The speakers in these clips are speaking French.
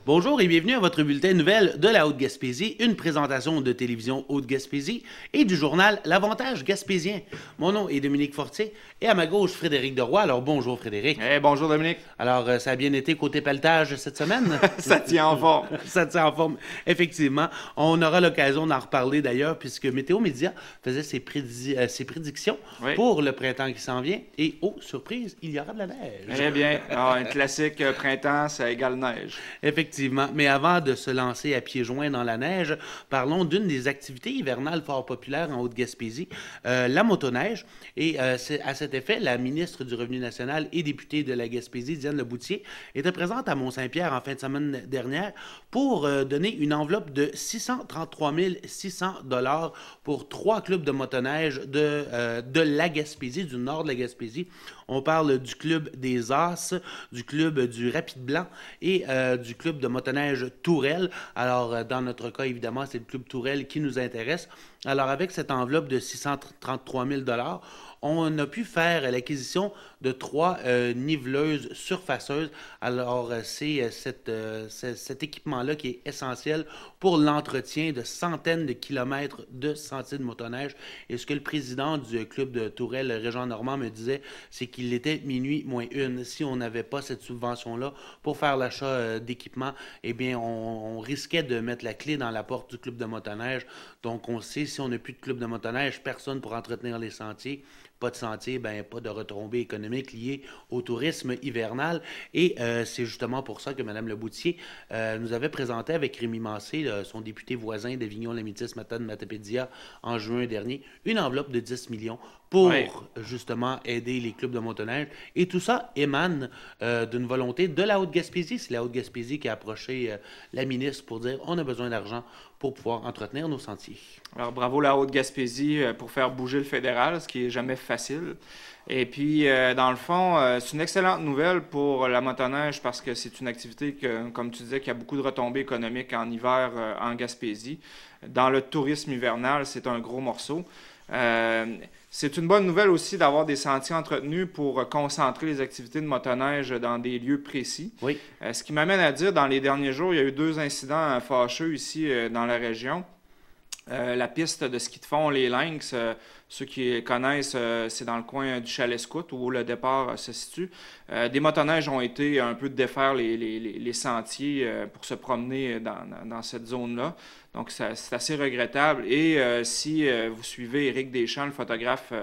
Bonjour et bienvenue à votre bulletin de nouvelles de la Haute-Gaspésie, une présentation de Télévision Haute-Gaspésie et du journal L'Avantage Gaspésien. Mon nom est Dominique Fortier et à ma gauche, Frédéric Deroy. Alors bonjour Frédéric. Bonjour Dominique. Alors ça a bien été côté pelletage cette semaine? Ça tient en forme. Ça tient en forme, effectivement. On aura l'occasion d'en reparler d'ailleurs puisque Météo Média faisait ses prédictions pour le printemps qui s'en vient et, oh, surprise, il y aura de la neige. Eh bien, un classique printemps, ça égale neige. Effectivement. Mais avant de se lancer à pieds joints dans la neige, parlons d'une des activités hivernales fort populaires en Haute-Gaspésie, la motoneige. Et à cet effet, la ministre du Revenu national et députée de la Gaspésie, Diane Leboutier, était présente à Mont-Saint-Pierre en fin de semaine dernière pour donner une enveloppe de 633 600 $ pour 3 clubs de motoneige de la Gaspésie, du nord de la Gaspésie. On parle du club des As, du club du Rapide Blanc et du club de motoneige Tourelle. Alors, dans notre cas, évidemment, c'est le club Tourelle qui nous intéresse. Alors, avec cette enveloppe de 633 000 $, on a pu faire l'acquisition de 3 niveleuses surfaceuses. Alors, c'est cet équipement-là qui est essentiel pour l'entretien de centaines de kilomètres de sentiers de motoneige. Et ce que le président du club de Tourelle, Régent Normand, me disait, c'est qu'il était minuit moins une. Si on n'avait pas cette subvention-là pour faire l'achat d'équipement, eh bien, on risquait de mettre la clé dans la porte du club de motoneige. Donc, on sait, si on n'a plus de club de motoneige, personne pour entretenir les sentiers. Pas de sentier, ben, pas de retombées économiques liées au tourisme hivernal. Et c'est justement pour ça que Mme Leboutier nous avait présenté avec Rémi Massé, son député voisin d'Avignon-Lamitis, Matane-Matapédia, en juin dernier, une enveloppe de 10 millions pour justement aider les clubs de motoneige. Et tout ça émane d'une volonté de la Haute-Gaspésie. C'est la Haute-Gaspésie qui a approché la ministre pour dire on a besoin d'argent pour pouvoir entretenir nos sentiers. Alors, bravo la Haute-Gaspésie pour faire bouger le fédéral, ce qui est jamais facile. Et puis, dans le fond, c'est une excellente nouvelle pour la motoneige parce que c'est une activité, comme tu disais, qui a beaucoup de retombées économiques en hiver en Gaspésie. Dans le tourisme hivernal, c'est un gros morceau. C'est une bonne nouvelle aussi d'avoir des sentiers entretenus pour concentrer les activités de motoneige dans des lieux précis. Oui. Ce qui m'amène à dire, dans les derniers jours, il y a eu 2 incidents fâcheux ici dans la région. La piste de ski de fond, les Lynx, ceux qui connaissent, c'est dans le coin du Chalet Scout où le départ se situe. Des motoneiges ont été un peu défaire les sentiers pour se promener dans cette zone-là. Donc, c'est assez regrettable. Et si vous suivez Éric Deschamps, le photographe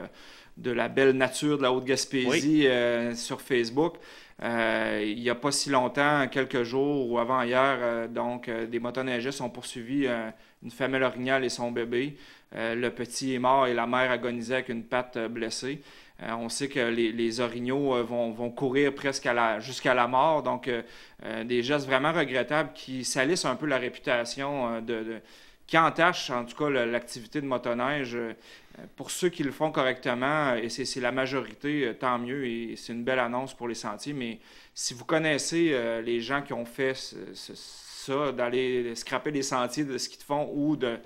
de la belle nature de la Haute-Gaspésie sur Facebook, il n'y a pas si longtemps, quelques jours ou avant-hier, des motoneigistes ont poursuivi une femelle orignale et son bébé. Le petit est mort et la mère agonisait avec une patte blessée. On sait que les orignaux vont courir presque jusqu'à la mort. Donc, des gestes vraiment regrettables qui salissent un peu la réputation qui entachent en tout cas l'activité de motoneige. Pour ceux qui le font correctement, et c'est la majorité, tant mieux, et c'est une belle annonce pour les sentiers, mais si vous connaissez les gens qui ont fait ça, d'aller scraper les sentiers de ski de fond ou de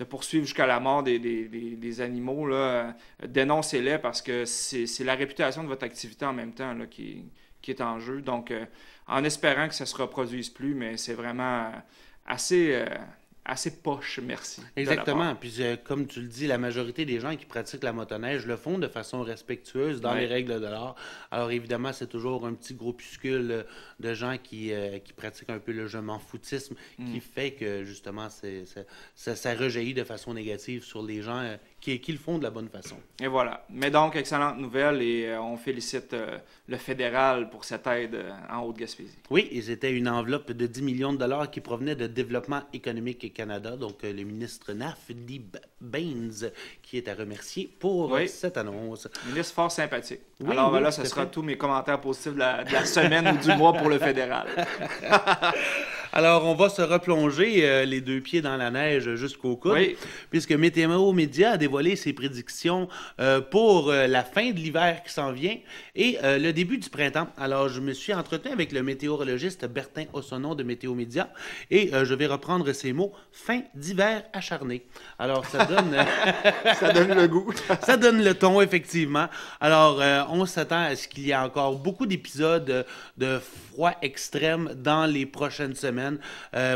poursuivre jusqu'à la mort des animaux, là, dénoncez-les parce que c'est la réputation de votre activité en même temps là, qui est en jeu. Donc, en espérant que ça ne se reproduise plus, mais c'est vraiment assez poche, merci. Exactement. Puis, comme tu le dis, la majorité des gens qui pratiquent la motoneige le font de façon respectueuse dans les règles de l'art. Alors, évidemment, c'est toujours un petit groupuscule de gens qui pratiquent un peu le je m'en foutisme qui fait que, justement, ça rejaillit de façon négative sur les gens qui le font de la bonne façon. Et voilà. Mais donc, excellente nouvelle et on félicite le fédéral pour cette aide en Haute-Gaspésie. Oui, et c'était une enveloppe de 10 millions de $ qui provenait de Développement économique Canada, donc le ministre Nafdi Baines, qui est à remercier pour cette annonce. Ministre fort sympathique. Oui, alors là, ce sera tous mes commentaires positifs de la semaine ou du mois pour le fédéral. Alors, on va se replonger les 2 pieds dans la neige jusqu'au coude, puisque Météo Média a dévoilé ses prédictions pour la fin de l'hiver qui s'en vient et le début du printemps. Alors, je me suis entretenu avec le météorologiste Bertin Ossonnon de Météo Média et je vais reprendre ses mots, fin d'hiver acharné. Alors, ça donne... ça donne le goût. Ça donne le ton, effectivement. Alors, on s'attend à ce qu'il y ait encore beaucoup d'épisodes de froid extrême dans les prochaines semaines.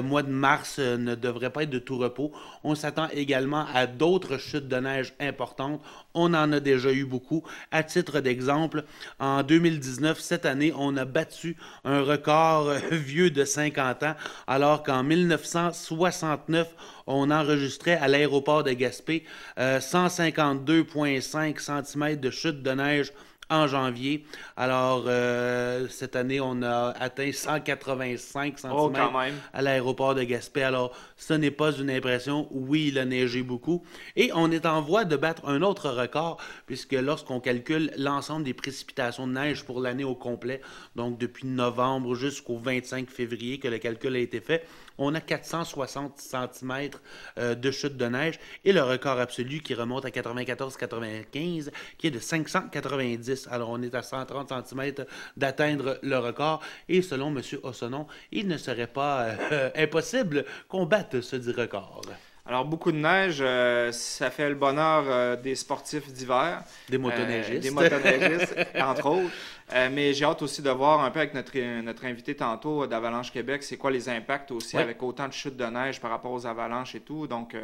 Mois de mars ne devrait pas être de tout repos. On s'attend également à d'autres chutes de neige importantes. On en a déjà eu beaucoup. À titre d'exemple, en 2019, cette année, on a battu un record vieux de 50 ans, alors qu'en 1969, on enregistrait à l'aéroport de Gaspé 152,5 cm de chute de neige en janvier. Alors, cette année, on a atteint 185 cm à l'aéroport de Gaspé. Alors, ce n'est pas une impression. Oui, il a neigé beaucoup. Et on est en voie de battre un autre record, puisque lorsqu'on calcule l'ensemble des précipitations de neige pour l'année au complet, donc depuis novembre jusqu'au 25 février que le calcul a été fait, on a 460 cm de chute de neige et le record absolu qui remonte à 94-95 qui est de 590. Alors on est à 130 cm d'atteindre le record et selon M. Ossonon, il ne serait pas impossible qu'on batte ce dit record. Alors, beaucoup de neige, ça fait le bonheur des sportifs d'hiver. Des motoneigistes. Des motoneigistes, entre autres. Mais j'ai hâte aussi de voir un peu avec notre invité tantôt d'Avalanche Québec, c'est quoi les impacts aussi avec autant de chutes de neige par rapport aux avalanches et tout. Donc,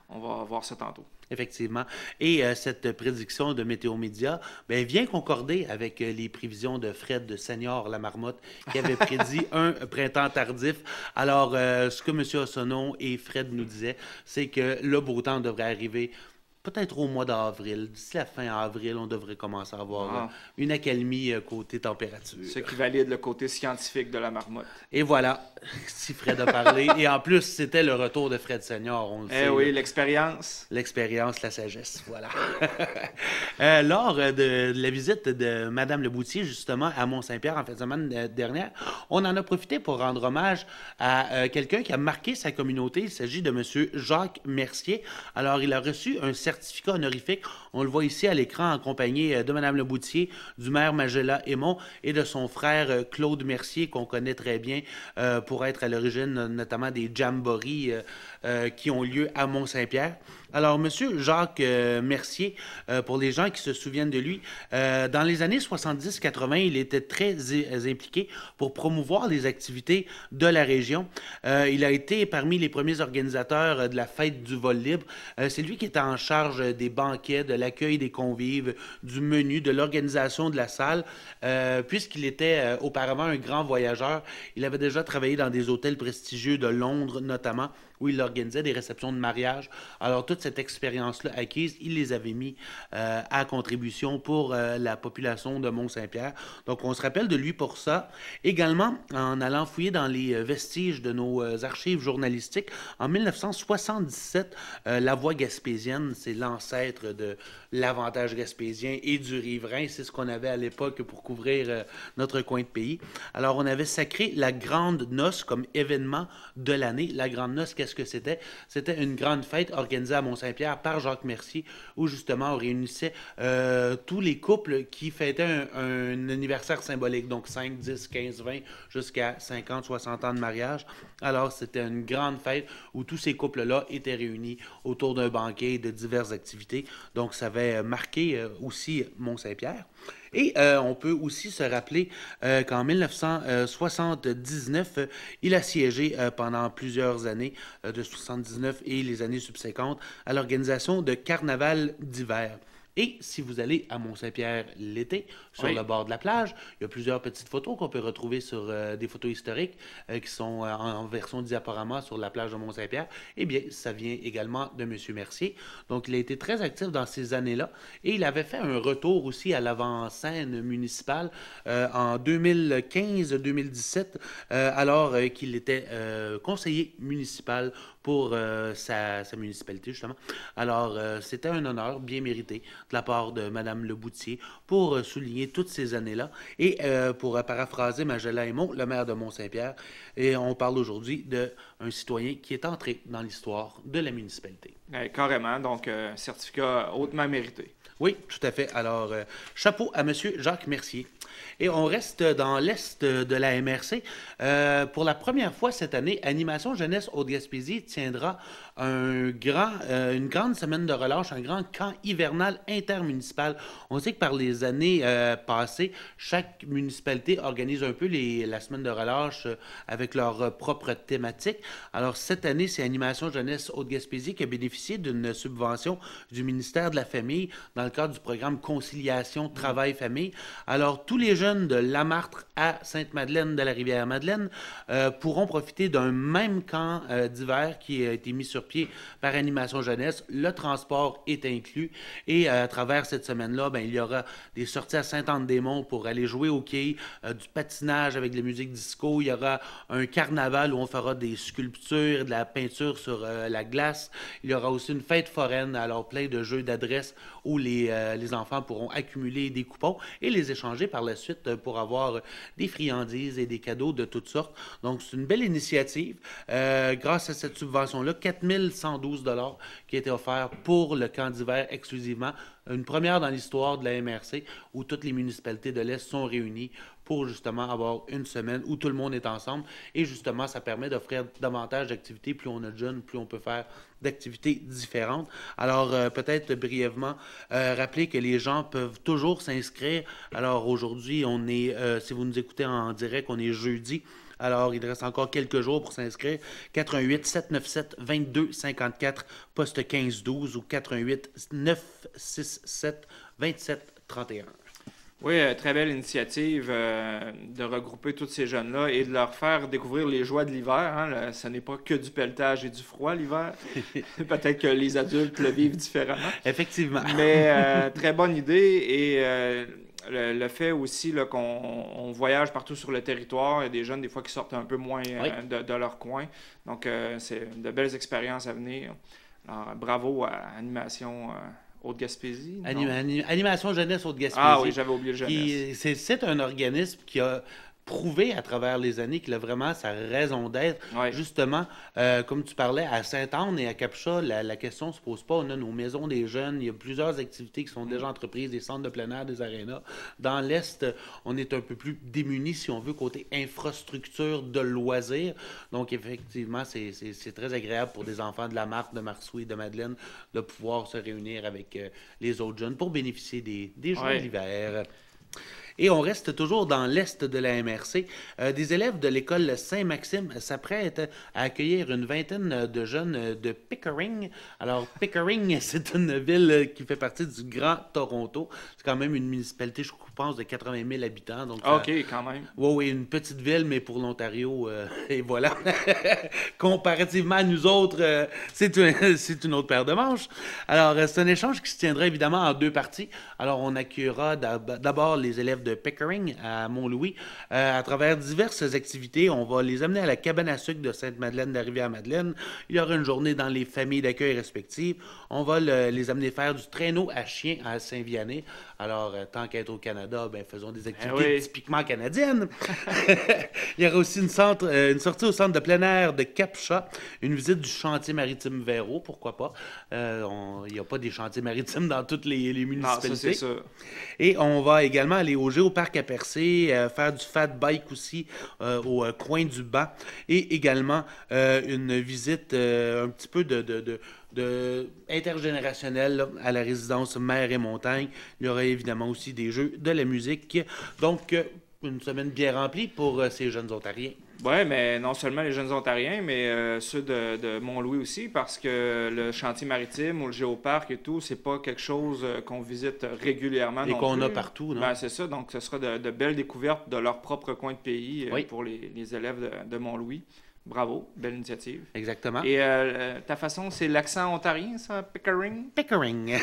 on va voir ça tantôt. Effectivement. Et cette prédiction de Météo Média vient concorder avec les prévisions de Fred Senior la marmotte qui avait prédit un printemps tardif. Alors, ce que M. Ossonon et Fred nous disaient, c'est que le beau temps devrait arriver peut-être au mois d'avril. D'ici la fin avril, on devrait commencer à avoir une accalmie côté température. Ce qui valide le côté scientifique de la marmotte. Et voilà, si Fred a parlé. Et en plus, c'était le retour de Fred Senior, on le sait. Oui, l'expérience. L'expérience, la sagesse, voilà. Lors de la visite de Mme Leboutier, justement, à Mont-Saint-Pierre en fin de semaine dernière, on en a profité pour rendre hommage à quelqu'un qui a marqué sa communauté. Il s'agit de M. Jacques Mercier. Alors, il a reçu un certificat honorifique. On le voit ici à l'écran en compagnie de Mme Leboutier, du maire Magella Aymon et de son frère Claude Mercier, qu'on connaît très bien pour être à l'origine notamment des jamborees qui ont lieu à Mont-Saint-Pierre. Alors, M. Jacques Mercier, pour les gens qui se souviennent de lui, dans les années 70-80, il était très impliqué pour promouvoir les activités de la région. Il a été parmi les premiers organisateurs de la fête du vol libre. C'est lui qui était en charge des banquets, de l'accueil des convives, du menu, de l'organisation de la salle. Puisqu'il était auparavant un grand voyageur, il avait déjà travaillé dans des hôtels prestigieux de Londres notamment, où il organisait des réceptions de mariage. Alors, toute cette expérience-là acquise, il les avait mis à contribution pour la population de Mont-Saint-Pierre. Donc, on se rappelle de lui pour ça. Également, en allant fouiller dans les vestiges de nos archives journalistiques, en 1977, La Voix gaspésienne, c'est l'ancêtre de l'Avantage gaspésien et du Riverain. C'est ce qu'on avait à l'époque pour couvrir notre coin de pays. Alors, on avait sacré la Grande Noce comme événement de l'année. La Grande Noce, qu'est-ce que c'était? C'était une grande fête organisée à Mont-Saint-Pierre par Jacques Mercier, où justement on réunissait tous les couples qui fêtaient un anniversaire symbolique, donc 5, 10, 15, 20, jusqu'à 50, 60 ans de mariage. Alors c'était une grande fête où tous ces couples-là étaient réunis autour d'un banquet de diverses activités. Donc ça avait marqué aussi Mont-Saint-Pierre. Et on peut aussi se rappeler qu'en 1979, il a siégé pendant plusieurs années, de 79 et les années subséquentes, à l'organisation de carnaval d'hiver. Et si vous allez à Mont-Saint-Pierre l'été, sur le bord de la plage, il y a plusieurs petites photos qu'on peut retrouver sur des photos historiques qui sont en version diaporama sur la plage de Mont-Saint-Pierre. Eh bien, ça vient également de M. Mercier. Donc, il a été très actif dans ces années-là et il avait fait un retour aussi à l'avant-scène municipale en 2015-2017, alors qu'il était conseiller municipal pour sa municipalité, justement. Alors, c'était un honneur bien mérité de la part de Mme Leboutier pour souligner toutes ces années-là. Et pour paraphraser Magella Aymon, le maire de Mont-Saint-Pierre, et on parle aujourd'hui d'un citoyen qui est entré dans l'histoire de la municipalité. Carrément, donc certificat hautement mérité. Oui, tout à fait. Alors, chapeau à M. Jacques Mercier. Et on reste dans l'est de la MRC. Pour la première fois cette année, Animation Jeunesse Haute-Gaspésie tiendra une grande semaine de relâche, un grand camp hivernal intermunicipal. On sait que par les années passées, chaque municipalité organise un peu la semaine de relâche avec leur propre thématique. Alors, cette année, c'est Animation Jeunesse Haute-Gaspésie qui a bénéficié d'une subvention du ministère de la Famille dans le cadre du programme Conciliation Travail-Famille. Alors, tous les jeunes de Lamartre à Sainte-Madeleine de la Rivière-Madeleine pourront profiter d'un même camp d'hiver qui a été mis sur pied par Animation Jeunesse. Le transport est inclus et à travers cette semaine-là, ben, il y aura des sorties à Sainte-Anne-des-Monts pour aller jouer au quai, du patinage avec de la musique disco. Il y aura un carnaval où on fera des sculptures, de la peinture sur la glace. Il y aura aussi une fête foraine, alors plein de jeux d'adresse où les enfants pourront accumuler des coupons et les échanger par la suite pour avoir des friandises et des cadeaux de toutes sortes. Donc, c'est une belle initiative. Grâce à cette subvention-là, 4 112 $ qui a été offert pour le camp d'hiver exclusivement. Une première dans l'histoire de la MRC où toutes les municipalités de l'Est sont réunies pour justement avoir une semaine où tout le monde est ensemble. Et justement, ça permet d'offrir davantage d'activités. Plus on est jeune, plus on peut faire d'activités différentes. Alors, peut-être brièvement, rappeler que les gens peuvent toujours s'inscrire. Alors, aujourd'hui, on est, si vous nous écoutez en direct, on est jeudi. Alors, il reste encore quelques jours pour s'inscrire. 88 797 22 54, poste 15 12 ou 88 967 27 31. Oui, très belle initiative de regrouper tous ces jeunes-là et de leur faire découvrir les joies de l'hiver. Hein. Ce n'est pas que du pelletage et du froid l'hiver. Peut-être que les adultes le vivent différemment. Effectivement. Mais très bonne idée et le fait aussi là, qu'on voyage partout sur le territoire. Il y a des jeunes des fois qui sortent un peu moins de leur coin. Donc, c'est de belles expériences à venir. Alors, bravo à Animation Haute-Gaspésie. Animation Jeunesse Haute-Gaspésie. Ah oui, j'avais oublié le Jeunesse. C'est un organisme qui a prouvé à travers les années qu'il a vraiment sa raison d'être. Ouais. Justement, comme tu parlais, à Sainte-Anne et à Capcha, la question ne se pose pas. On a nos maisons des jeunes, il y a plusieurs activités qui sont déjà entreprises, des centres de plein air, des arénas. Dans l'Est, on est un peu plus démunis, si on veut, côté infrastructure de loisirs. Donc, effectivement, c'est très agréable pour des enfants de la Marthe, de Marsoux et de Madeleine de pouvoir se réunir avec les autres jeunes pour bénéficier des jours d'hiver. Et on reste toujours dans l'est de la MRC. Des élèves de l'école Saint-Maxime s'apprêtent à accueillir une vingtaine de jeunes de Pickering. Alors, Pickering, c'est une ville qui fait partie du Grand Toronto. C'est quand même une municipalité, je pense, de 80 000 habitants. Donc, OK, quand même. Oui, une petite ville, mais pour l'Ontario, et voilà. Comparativement à nous autres, c'est une autre paire de manches. Alors, c'est un échange qui se tiendra évidemment en deux parties. Alors, on accueillera d'abord les élèves de Pickering à Mont-Louis. À travers diverses activités, on va les amener à la cabane à sucre de Sainte-Madeleine de la Rivière-Madeleine. Il y aura une journée dans les familles d'accueil respectives. On va les amener faire du traîneau à chien à Saint-Vianney. Alors, tant qu'être au Canada, ben, faisons des activités typiquement canadiennes. Il y aura aussi une sortie au centre de plein air de Capcha, une visite du chantier maritime Véro, pourquoi pas. Il n'y a pas des chantiers maritimes dans toutes les municipalités. Non, ça, c'est ça. Et on va également aller au Géoparc à Percé, faire du fat bike aussi au coin du banc. Et également une visite un petit peu intergénérationnelle là, à la résidence Mer et Montagne. Il y aura évidemment aussi des jeux, de la musique. Donc, une semaine bien remplie pour ces jeunes Ontariens. Oui, mais non seulement les jeunes Ontariens, mais ceux de Mont-Louis aussi, parce que le chantier maritime ou le géoparc et tout, c'est pas quelque chose qu'on visite régulièrement. Et qu'on a partout, non? Ben, c'est ça, donc ce sera de belles découvertes de leur propre coin de pays pour les élèves de Mont-Louis. Bravo, belle initiative. Exactement. Et ta façon, c'est l'accent ontarien, ça, Pickering? Pickering.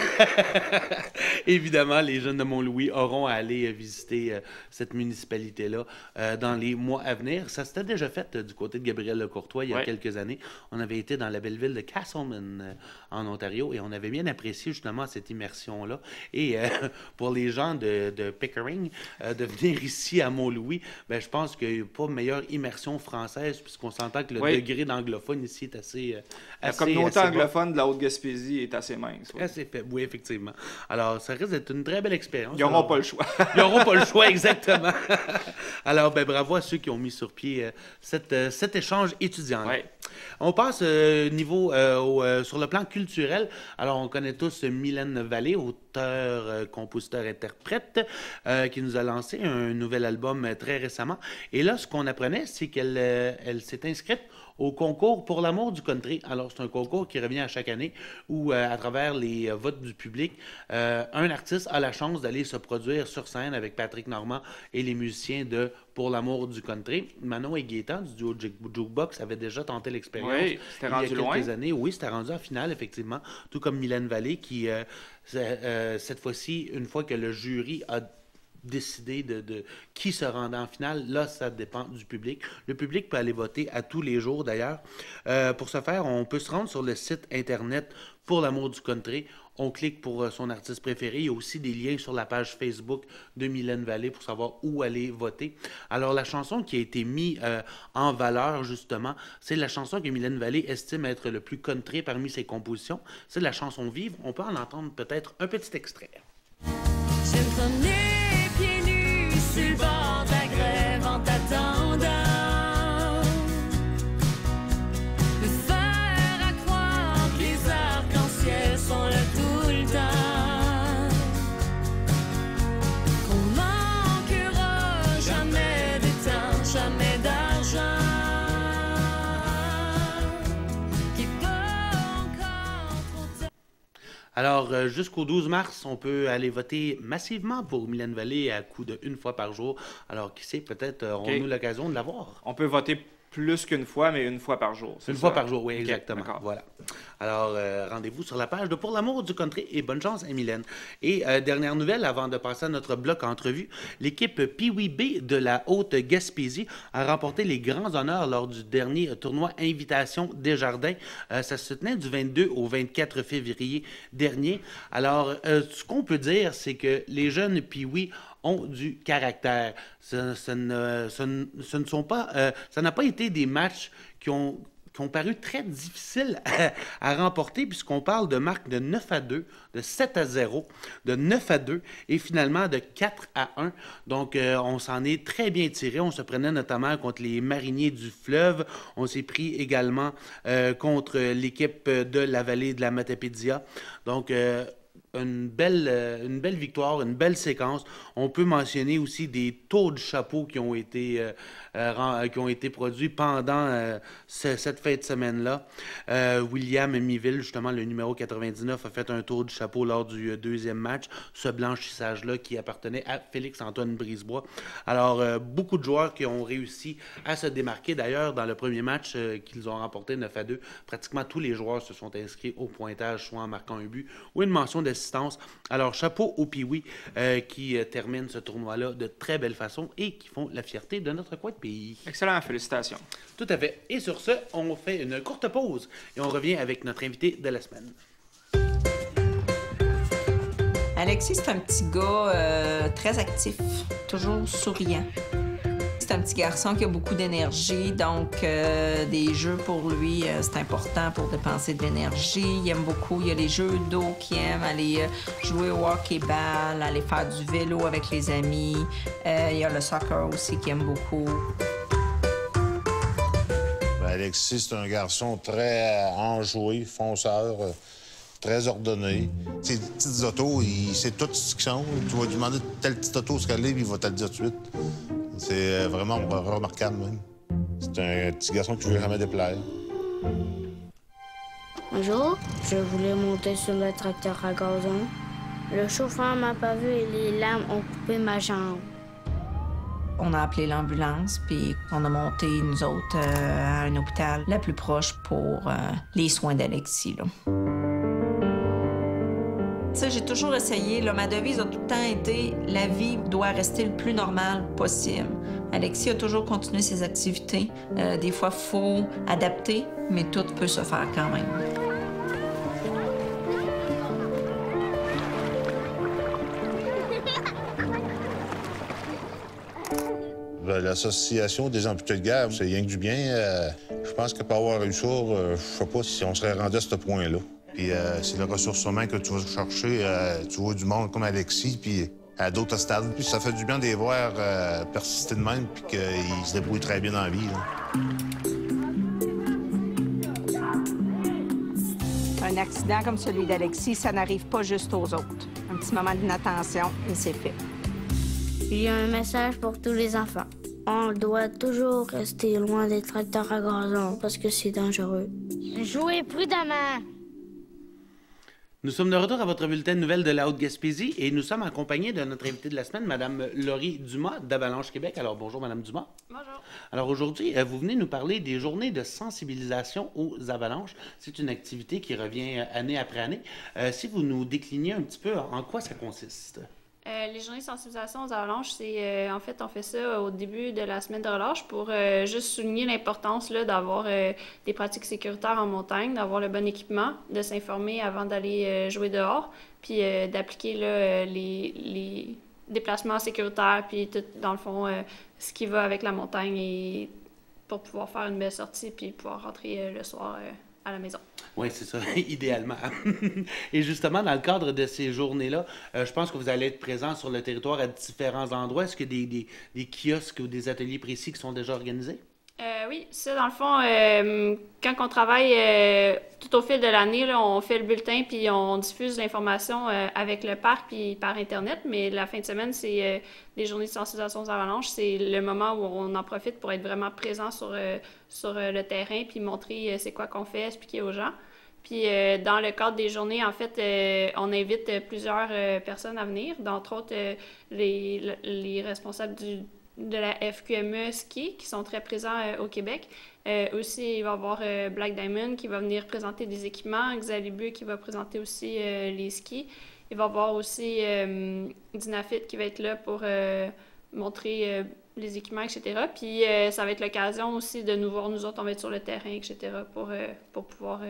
Évidemment, les jeunes de Mont-Louis auront à aller visiter cette municipalité-là dans les mois à venir. Ça s'était déjà fait du côté de Gabriel Lecourtois il y a quelques années. On avait été dans la belle ville de Castleman en Ontario et on avait bien apprécié justement cette immersion-là. Et pour les gens de Pickering, de venir ici à Mont-Louis, ben, je pense qu'il n'y a pas meilleure immersion française puisqu'on s'entend que le degré d'anglophone ici est assez la communauté anglophone de la Haute-Gaspésie est assez mince. Assez faible, oui, effectivement. Alors, ça risque d'être une très belle expérience. Ils n'auront pas le choix. Ils n'auront pas le choix, exactement. Alors, ben, bravo à ceux qui ont mis sur pied cet échange étudiant. Ouais. On passe sur le plan culturel. Alors, on connaît tous Mylène Vallée, auteur, compositeur, interprète, qui nous a lancé un nouvel album très récemment. Et là, ce qu'on apprenait, c'est qu'elle s'est inscrite au concours pour l'amour du country. Alors, c'est un concours qui revient à chaque année où, à travers les votes du public, un artiste a la chance d'aller se produire sur scène avec Patrick Normand et les musiciens de Pour l'amour du country. Manon et Gaétan du duo Jukebox avaient déjà tenté l'expérience Oui, c'était rendu il y a quelques loin. années. Oui, c'était rendu en finale, effectivement, tout comme Mylène Vallée qui, cette fois-ci, une fois que le jury a décider de qui se rendait en finale. Là, ça dépend du public. Le public peut aller voter à tous les jours, d'ailleurs. Pour ce faire, on peut se rendre sur le site Internet Pour l'amour du country. On clique pour son artiste préféré. Il y a aussi des liens sur la page Facebook de Mylène Vallée pour savoir où aller voter. Alors, la chanson qui a été mise en valeur, justement, c'est la chanson que Mylène Vallée estime être le plus country parmi ses compositions. C'est la chanson Vivre. On peut en entendre peut-être un petit extrait. Je me promenais pieds nus sur le bord de la grève en t'attendant. Me faire à croire que les arcs-en-ciel sont là tout le temps. Qu'on manquera jamais de temps, jamais d'argent. Qu'il est pas encore trop tard. Alors, jusqu'au 12 mars, on peut aller voter massivement pour Mylène Vallée à coup de une fois par jour. Alors, qui sait, peut-être aurons-nous l'occasion de la voir. On peut voter plus qu'une fois, mais une fois par jour. Une fois par jour, oui, exactement. d'accord. Voilà. Alors, rendez-vous sur la page de Pour l'amour du country et bonne chance à Mylène. Et dernière nouvelle, avant de passer à notre bloc entrevue, l'équipe Pee-Wee B de la Haute-Gaspésie a remporté les grands honneurs lors du dernier tournoi Invitation Desjardins. Ça se tenait du 22 au 24 février dernier. Alors, ce qu'on peut dire, c'est que les jeunes Pee-Wee ont du caractère. Ça n'a pas été des matchs qui ont paru très difficiles à remporter, puisqu'on parle de marques de 9-2, de 7-0, de 9-2 et finalement de 4-1. Donc, on s'en est très bien tiré. On se prenait notamment contre les Mariniers du Fleuve. On s'est pris également contre l'équipe de la vallée de la Matapédia. Donc, une belle victoire, une belle séquence. On peut mentionner aussi des tours de chapeau qui ont été produits pendant cette fin de semaine-là. William Miville, justement, le numéro 99, a fait un tour de chapeau lors du deuxième match. Ce blanchissage-là qui appartenait à Félix-Antoine Brisebois. Alors, beaucoup de joueurs qui ont réussi à se démarquer. D'ailleurs, dans le premier match qu'ils ont remporté 9-2, pratiquement tous les joueurs se sont inscrits au pointage, soit en marquant un but ou une mention d'assistance. Alors, chapeau aux Pee-Wee qui terminent ce tournoi-là de très belle façon et qui font la fierté de notre coin de pays. Excellent, félicitations. Tout à fait. Et sur ce, on fait une courte pause et on revient avec notre invité de la semaine. Alexis, c'est un petit gars très actif, toujours souriant. C'est un petit garçon qui a beaucoup d'énergie, donc des jeux pour lui, c'est important pour dépenser de l'énergie. Il aime beaucoup, il y a les jeux d'eau qu'il aime, aller jouer au hockey-ball, aller faire du vélo avec les amis. Il y a le soccer aussi qu'il aime beaucoup. Alexis, c'est un garçon très enjoué, fonceur, très ordonné. Ces petites autos, il sait tout ce qu'ils sont. Tu vas lui demander telle petite auto ce qu'elle est, puis il va te le dire tout de suite. C'est vraiment remarquable, même. C'est un petit garçon qui ne veut jamais déplaire. Un jour, je voulais monter sur le tracteur à gazon. Le chauffeur m'a pas vu et les lames ont coupé ma jambe. On a appelé l'ambulance, puis on a monté, nous autres, à un hôpital la plus proche pour les soins d'Alexis, là. Tu sais, j'ai toujours essayé, là, ma devise a tout le temps été « la vie doit rester le plus normale possible ». Alexis a toujours continué ses activités. Des fois, il faut adapter, mais tout peut se faire quand même. L'association des amputés de guerre, c'est rien que du bien. Je pense que pour avoir eu ça, je sais pas si on serait rendu à ce point-là. Puis c'est les ressources humaines que tu vas chercher. Tu vois du monde comme Alexis, puis à d'autres stades. Puis ça fait du bien de les voir persister de même, puis qu'ils se débrouillent très bien dans la vie, là. accident comme celui d'Alexis, ça n'arrive pas juste aux autres. Un petit moment d'inattention et c'est fait. Il y a un message pour tous les enfants. On doit toujours rester loin des tracteurs à gazon parce que c'est dangereux. Jouez prudemment. Nous sommes de retour à votre bulletin de nouvelles de la Haute-Gaspésie et nous sommes accompagnés de notre invitée de la semaine, Mme Laurie Dumas d'Avalanche Québec. Alors bonjour Mme Dumas. Bonjour. Alors aujourd'hui, vous venez nous parler des journées de sensibilisation aux avalanches. C'est une activité qui revient année après année. Si vous nous décliniez un petit peu en quoi ça consiste? Les journées de sensibilisation aux avalanches, c'est en fait, on fait ça au début de la semaine de relâche pour juste souligner l'importance là, d'avoir des pratiques sécuritaires en montagne, d'avoir le bon équipement, de s'informer avant d'aller jouer dehors, puis d'appliquer là, les déplacements sécuritaires, puis tout, dans le fond, ce qui va avec la montagne et pour pouvoir faire une belle sortie, puis pouvoir rentrer le soir à la maison. Oui, c'est ça, idéalement. Et justement, dans le cadre de ces journées-là, je pense que vous allez être présent sur le territoire à différents endroits. Est-ce qu'il y a des kiosques ou des ateliers précis qui sont déjà organisés? Oui, ça, dans le fond, quand on travaille tout au fil de l'année, là, on fait le bulletin puis on diffuse l'information avec le parc puis par Internet. Mais la fin de semaine, c'est les journées de sensibilisation aux avalanches. C'est le moment où on en profite pour être vraiment présent sur le terrain puis montrer c'est quoi qu'on fait, expliquer aux gens. Puis dans le cadre des journées, en fait, on invite plusieurs personnes à venir, d'entre autres les responsables de la FQME ski qui sont très présents au Québec. Aussi, il va y avoir Black Diamond qui va venir présenter des équipements, Xalibu qui va présenter aussi les skis. Il va y avoir aussi Dynafit qui va être là pour montrer les équipements, etc. Puis ça va être l'occasion aussi de nous voir, nous autres, on va être sur le terrain, etc. pour pouvoir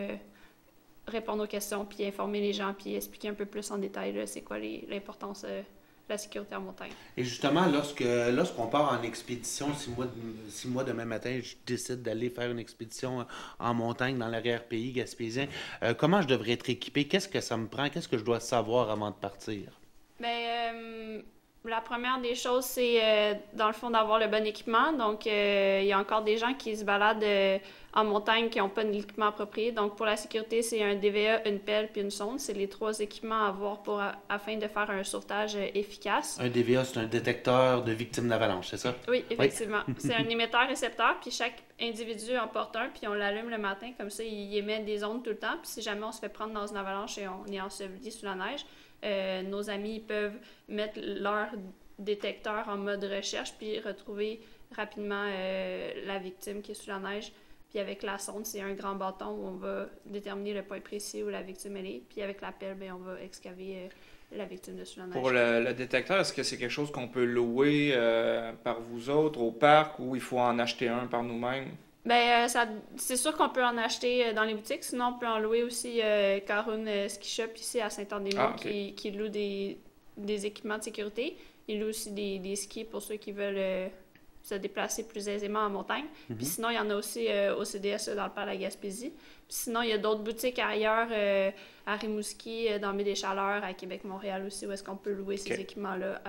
répondre aux questions, puis informer les gens, puis expliquer un peu plus en détail là, c'est quoi l'importance la sécurité en montagne. Et justement, lorsqu'on part en expédition, si moi demain matin, je décide d'aller faire une expédition en montagne dans l'arrière-pays gaspésien, comment je devrais être équipé? Qu'est-ce que ça me prend? Qu'est-ce que je dois savoir avant de partir? Bien, la première des choses, c'est dans le fond d'avoir le bon équipement. Donc, il y a encore des gens qui se baladent en montagne qui n'ont pas d'équipement approprié. Donc, pour la sécurité, c'est un DVA, une pelle puis une sonde. C'est les 3 équipements à avoir afin de faire un sauvetage efficace. Un DVA, c'est un détecteur de victimes d'avalanche, c'est ça? Oui, effectivement. Oui. C'est un émetteur-récepteur, puis chaque individu en porte un, puis on l'allume le matin. Comme ça, il émet des ondes tout le temps. Puis si jamais on se fait prendre dans une avalanche et on est enseveli sous la neige, nos amis peuvent mettre leur détecteur en mode recherche puis retrouver rapidement la victime qui est sous la neige. Puis avec la sonde, c'est un grand bâton où on va déterminer le point précis où la victime elle est. Puis avec la pelle, bien, on va excaver la victime de sous la neige. Pour le détecteur, est-ce que c'est quelque chose qu'on peut louer par vous autres au parc ou il faut en acheter un par nous-mêmes? Bien, c'est sûr qu'on peut en acheter dans les boutiques. Sinon, on peut en louer aussi Caroune Ski Shop ici à Saint-Anne-des-Monts qui loue des équipements de sécurité. Il loue aussi des skis pour ceux qui veulent se déplacer plus aisément en montagne. Puis sinon, il y en a aussi au CDS dans le parc de la Gaspésie. Puis sinon, il y a d'autres boutiques ailleurs, à Rimouski, dans Baie-des-Chaleurs, à Québec-Montréal aussi, où est-ce qu'on peut louer ces équipements-là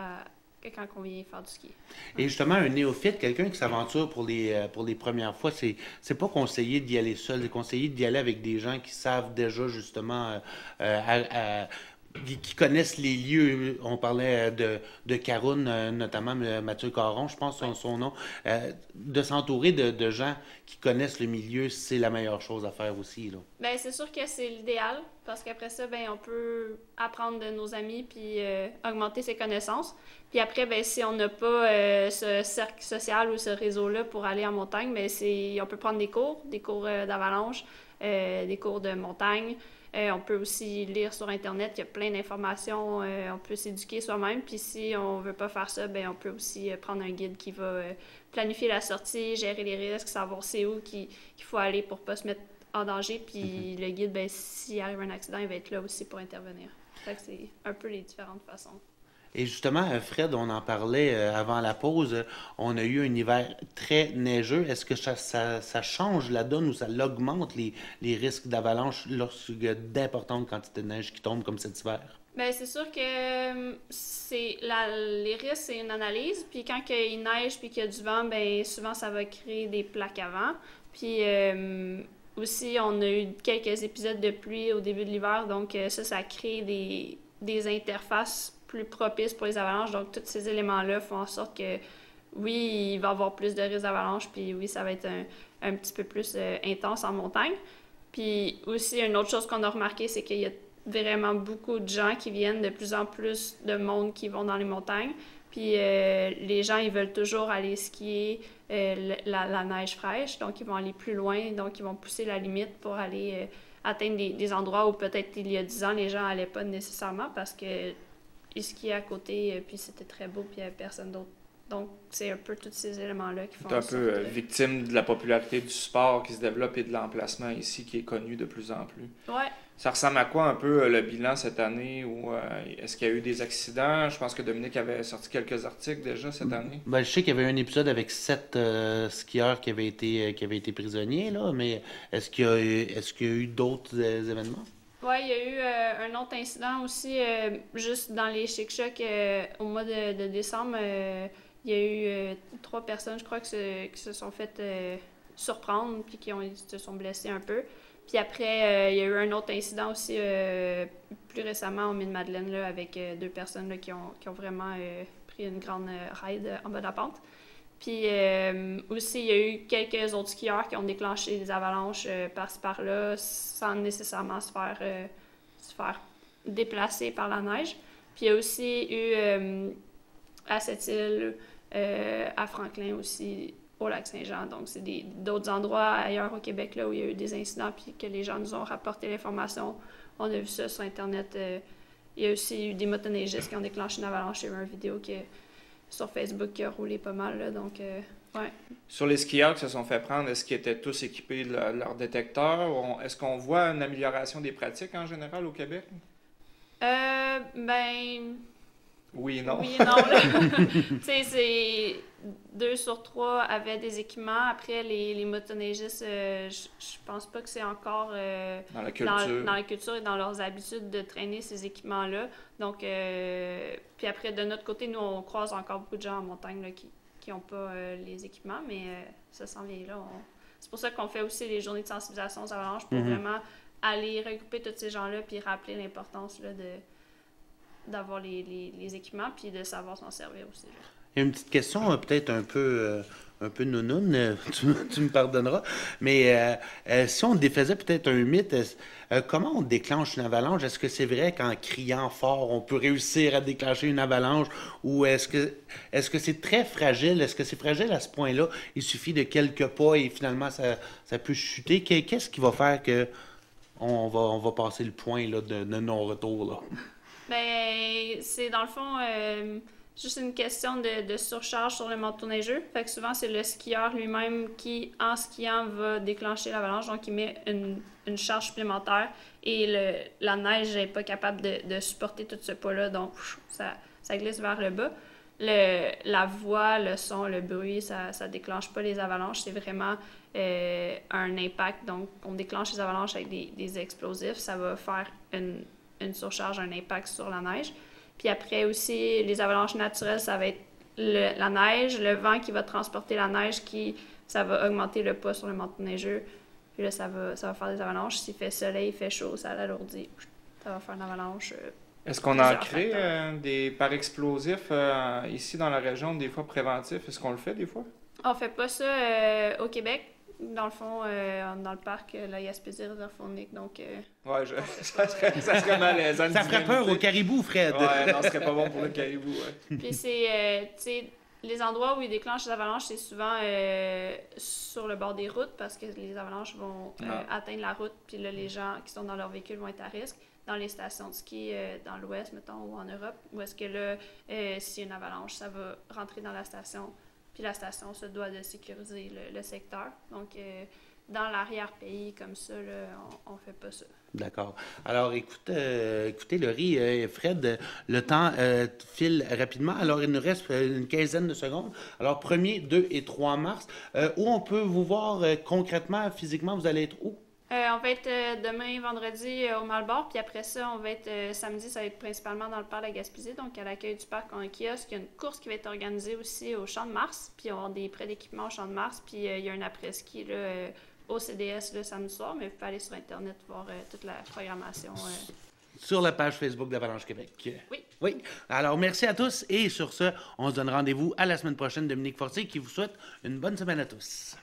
quand on vient faire du ski. Et justement, un néophyte, quelqu'un qui s'aventure pour les premières fois, c'est pas conseillé d'y aller seul, c'est conseillé d'y aller avec des gens qui savent déjà justement qui connaissent les lieux. On parlait de Caroune, notamment Mathieu Caron, je pense son nom. De s'entourer de gens qui connaissent le milieu, c'est la meilleure chose à faire aussi. Bien, c'est sûr que c'est l'idéal, parce qu'après ça, bien, on peut apprendre de nos amis puis augmenter ses connaissances. Puis après, bien, si on n'a pas ce cercle social ou ce réseau-là pour aller en montagne, bien, on peut prendre des cours d'avalanche, des cours de montagne. On peut aussi lire sur Internet, il y a plein d'informations, on peut s'éduquer soi-même. Puis si on ne veut pas faire ça, bien, on peut aussi prendre un guide qui va planifier la sortie, gérer les risques, savoir c'est où qu'il faut aller pour ne pas se mettre en danger. Puis le guide, bien, s'il arrive un accident, il va être là aussi pour intervenir. Fait que c'est un peu les différentes façons. Et justement, Fred, on en parlait avant la pause, on a eu un hiver très neigeux. Est-ce que ça change la donne ou ça augmente les risques d'avalanche lorsqu'il y a d'importantes quantités de neige qui tombent comme cet hiver? Bien, c'est sûr que les risques, c'est une analyse. Puis quand il neige puis qu'il y a du vent, bien, souvent, ça va créer des plaques à vent. Puis aussi, on a eu quelques épisodes de pluie au début de l'hiver, donc ça crée des interfaces plus propices pour les avalanches. Donc, tous ces éléments-là font en sorte que, oui, il va y avoir plus de risques d'avalanche, puis oui, ça va être un petit peu plus intense en montagne. Puis aussi, une autre chose qu'on a remarqué, c'est qu'il y a vraiment beaucoup de gens qui viennent, de plus en plus de monde qui vont dans les montagnes. Puis les gens, ils veulent toujours aller skier la neige fraîche, donc ils vont aller plus loin, donc ils vont pousser la limite pour aller atteindre des endroits où peut-être il y a 10 ans, les gens n'allaient pas nécessairement parce qu'ils skiaient à côté, puis c'était très beau, puis il n'y avait personne d'autre. Donc, c'est un peu tous ces éléments-là qui font Tu es un peu victime de la popularité du sport qui se développe et de l'emplacement ici qui est connu de plus en plus. Ouais. Ça ressemble à quoi un peu le bilan cette année? Ou est-ce qu'il y a eu des accidents? Je pense que Dominique avait sorti quelques articles déjà cette année. Ben, je sais qu'il y avait un épisode avec 7 skieurs qui avaient été prisonniers, là, mais est-ce qu'il y a eu d'autres événements? Oui, il y a eu un autre incident aussi, juste dans les Chic-Chocs au mois de décembre. Il y a eu 3 personnes, je crois, qui se sont fait surprendre puis qui se sont blessées un peu. Puis après, il y a eu un autre incident aussi plus récemment au Mid-Madeleine là, avec 2 personnes là, qui ont vraiment pris une grande ride en bas de la pente. Puis aussi, il y a eu quelques autres skieurs qui ont déclenché des avalanches par-ci par-là sans nécessairement se faire déplacer par la neige. Puis il y a aussi eu à Sept-Îles, à Franklin aussi, au Lac-Saint-Jean. Donc, c'est d'autres endroits ailleurs au Québec là, où il y a eu des incidents puis que les gens nous ont rapporté l'information. On a vu ça sur Internet. Il y a aussi eu des motoneigistes qui ont déclenché une avalanche. Il y a eu une vidéo sur Facebook qui a roulé pas mal. Là, donc, ouais. Sur les skieurs qui se sont fait prendre, est-ce qu'ils étaient tous équipés de leur détecteur? Est-ce qu'on voit une amélioration des pratiques en général au Québec? Ben... Oui et non. Oui et non. Tu sais, c'est 2 sur 3 avaient des équipements. Après, les motoneigistes, je pense pas que c'est encore dans la culture. Dans la culture et dans leurs habitudes de traîner ces équipements-là. Donc, puis après, de notre côté, nous, on croise encore beaucoup de gens en montagne là, qui n'ont pas les équipements, mais ça s'en vient là. C'est pour ça qu'on fait aussi les journées de sensibilisation aux avalanches pour vraiment aller regrouper tous ces gens-là puis rappeler l'importance là, d'avoir les équipements puis de savoir s'en servir aussi. Là. Il y a une petite question peut-être un peu nounoune, tu me pardonneras, mais si on défaisait peut-être un mythe, comment on déclenche une avalanche? Est-ce que c'est vrai qu'en criant fort, on peut réussir à déclencher une avalanche ou est-ce que c'est très fragile? Est-ce que c'est fragile à ce point-là? Il suffit de quelques pas et finalement ça peut chuter. Qu'est-ce qui va faire que on va passer le point là, de non-retour? Là? Ben, c'est dans le fond juste une question de surcharge sur le manteau neigeux. Fait que souvent, c'est le skieur lui-même qui, en skiant, va déclencher l'avalanche. Donc, il met une charge supplémentaire et la neige n'est pas capable de supporter tout ce poids-là. Donc, ça glisse vers le bas. La voix, le son, le bruit, ça déclenche pas les avalanches. C'est vraiment un impact. Donc, on déclenche les avalanches avec des explosifs. Ça va faire une surcharge, un impact sur la neige. Puis après aussi, les avalanches naturelles, ça va être la neige, le vent qui va transporter la neige, ça va augmenter le poids sur le manteau neigeux. Puis là, ça va faire des avalanches. S'il fait soleil, il fait chaud, ça l'alourdit. Ça va faire une avalanche. Est-ce qu'on en crée des par explosifs ici dans la région, des fois préventifs? Est-ce qu'on le fait des fois? On fait pas ça au Québec. Dans le fond, dans le parc, la Gaspésie réserve faunique, donc... Ouais, ça serait malaisant. Ça ferait peur au caribou, Fred. Ouais, non, ce serait pas bon pour le caribou, ouais. Puis c'est, tu sais, les endroits où ils déclenchent les avalanches, c'est souvent sur le bord des routes, parce que les avalanches vont atteindre la route, puis là, les gens qui sont dans leur véhicule vont être à risque. Dans les stations de ski dans l'Ouest, mettons, ou en Europe, où est-ce que là, s'il y a une avalanche, ça va rentrer dans la station. Puis la station se doit de sécuriser le secteur. Donc, dans l'arrière-pays, comme ça, là, on fait pas ça. D'accord. Alors, écoutez, Laurie, Fred, le temps file rapidement. Alors, il nous reste une quinzaine de secondes. Alors, 1er, 2 et 3 mars. Où on peut vous voir concrètement, physiquement, vous allez être où? On va être demain, vendredi, au Malbord. Puis après ça, on va être samedi, ça va être principalement dans le parc de la Gaspésie. Donc, à l'accueil du parc, on a un kiosque. Il y a une course qui va être organisée aussi au Champ de Mars. Puis, on a des prêts d'équipement au Champ de Mars. Puis, il y a un après-ski là, au CDS le samedi soir, mais vous pouvez aller sur Internet voir toute la programmation. Sur la page Facebook d'Avalanche Québec. Oui. Oui. Alors, merci à tous. Et sur ce, on se donne rendez-vous à la semaine prochaine. Dominique Fortier qui vous souhaite une bonne semaine à tous.